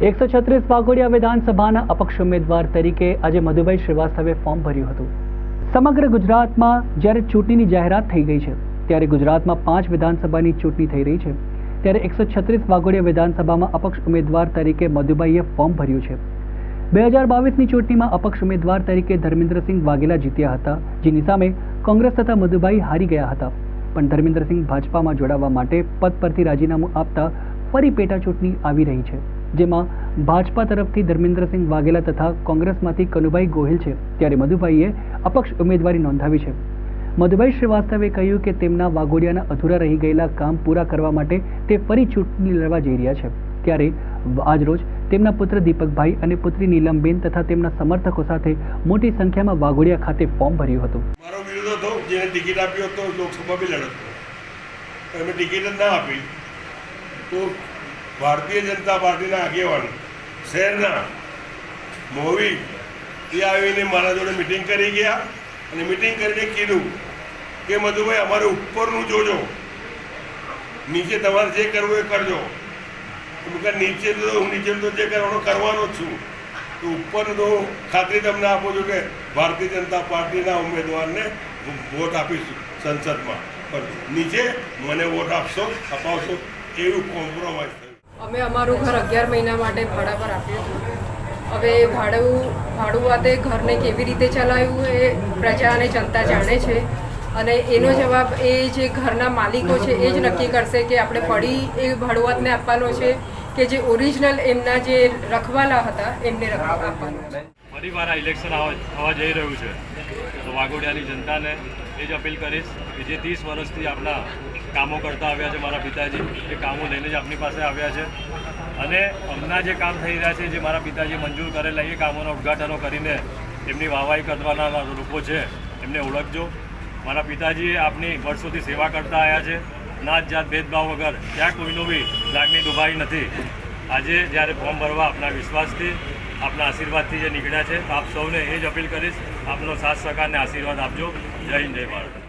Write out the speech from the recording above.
136 વાઘોડિયા વિધાનસભાના અપક્ષ ઉમેદવાર તરીકે આજે મધુભાઈ શ્રીવાસ્તવે ફોર્મ ભર્યું હતું। સમગ્ર ગુજરાતમાં જ્યારે ચૂંટણીની જાહેરાત થઈ ગઈ છે ત્યારે ગુજરાતમાં 5 વિધાનસભાની ચૂંટણી થઈ રહી છે ત્યારે 136 વાઘોડિયા વિધાનસભામાં અપક્ષ ઉમેદવાર તરીકે મધુભાઈએ ફોર્મ ભર્યું છે। 2022ની ચૂંટણીમાં અપક્ષ ઉમેદવાર તરીકે ધર્મેન્દ્રસિંહ વાઘેલા જીત્યા હતા, જેની સામે કોંગ્રેસ તથા મધુભાઈ હારી ગયા હતા, પણ ધર્મેન્દ્રસિંહ ભાજપામાં જોડાવા માટે પદ પરથી રાજીનામું આપતા ફરી પેટા ચૂંટણી આવી રહી છે, જેમાં ભાજપા તરફથી ધર્મેન્દ્રસિંહ વાઘેલા તથા કોંગ્રેસમાંથી કનુભાઈ ગોહિલ છે, ત્યારે મધુભાઈએ અપક્ષ ઉમેદવારી નોંધાવી છે। મધુભાઈ શ્રીવાસ્તવે કહ્યું કે તેમના વાઘોડિયાના અધૂરા રહી ગયેલા કામ પૂરા કરવા માટે તે ફરી ચૂંટણી લડવા જઈ રહ્યા છે। ત્યારે આજરોજ તેમના પુત્ર દીપકભાઈ અને પુત્રી નીલમબેન તથા તેમના સમર્થકો સાથે મોટી સંખ્યામાં વાઘોડિયા ખાતે ફોર્મ ભર્યું હતું। મારો વિરોધ હતો, જેને ટિકિટ આપી હતો લોકસભા બી લડત, એમને ટિકિટ જ ના આપી તો ભારતીય જનતા પાર્ટીના આગેવાન શહેરના મોવી એ આવીને મારા જોડે મિટિંગ કરી ગયા અને મિટિંગ કરીને કીધું કે મધુભાઈ અમારે ઉપરનું જોજો, નીચે તમારે જે કરવું એ કરજો। નીચે તો હું નીચે તો જે કરવાનો કરવાનો જ છું, તો ઉપર તો ખાતરી તમને આપું છું કે ભારતીય જનતા પાર્ટીના ઉમેદવારને હું વોટ આપીશ સંસદમાં, પણ નીચે મને વોટ આપશો અપાવશો એવું કોમ્પ્રોમાઇઝ થયું। અમે અમારું ઘર 11 મહિના માટે ભાડા પર આપ્યું હતું। હવે ભાડું વાતે ઘરને કેવી રીતે ચલાવવું એ પ્રજા અને જનતા જાણે છે, અને એનો જવાબ એ જે ઘરના માલિકો છે એ જ નક્કી કરશે કે આપણે ફરી એ ભાડુઆતને આપવાનો છે કે જે ઓરિજિનલ એમના જે રખવાલા હતા એમને આપવાનો છે। ફરી વાર આ ઇલેક્શન આવવા જઈ રહ્યું છે, તો વાઘોડિયાની જનતાને એ જ અપીલ કરીશ કે જે 30 વર્ષથી આપણા કામો કરતા આવ્યા છે મારા પિતાજી, એ કામો લઈને જ આપણી પાસે આવ્યા છે, અને હમણાં જે કામ થઈ રહ્યા છે, જે મારા પિતાજી મંજૂર કરેલા એ કામોના ઉદ્ઘાટનો કરીને એમની વાહવાહી કરવાના લોકો છે એમને ઓળખજો। મારા પિતાજીએ આપની વર્ષોથી સેવા કરતા આવ્યા છે, નાત જાત ભેદભાવ વગર ત્યાં કોઈનો બી લાગણી દુભાઈ નથી। આજે જ્યારે ફોર્મ ભરવા આપના વિશ્વાસથી આપના આશીર્વાદથી જે નીકળ્યા છે, તો આપ સૌને એ જ અપીલ કરીશ, આપનો સાથ સહકાર અને આશીર્વાદ આપજો। જય હિન્દ, જય ભારત।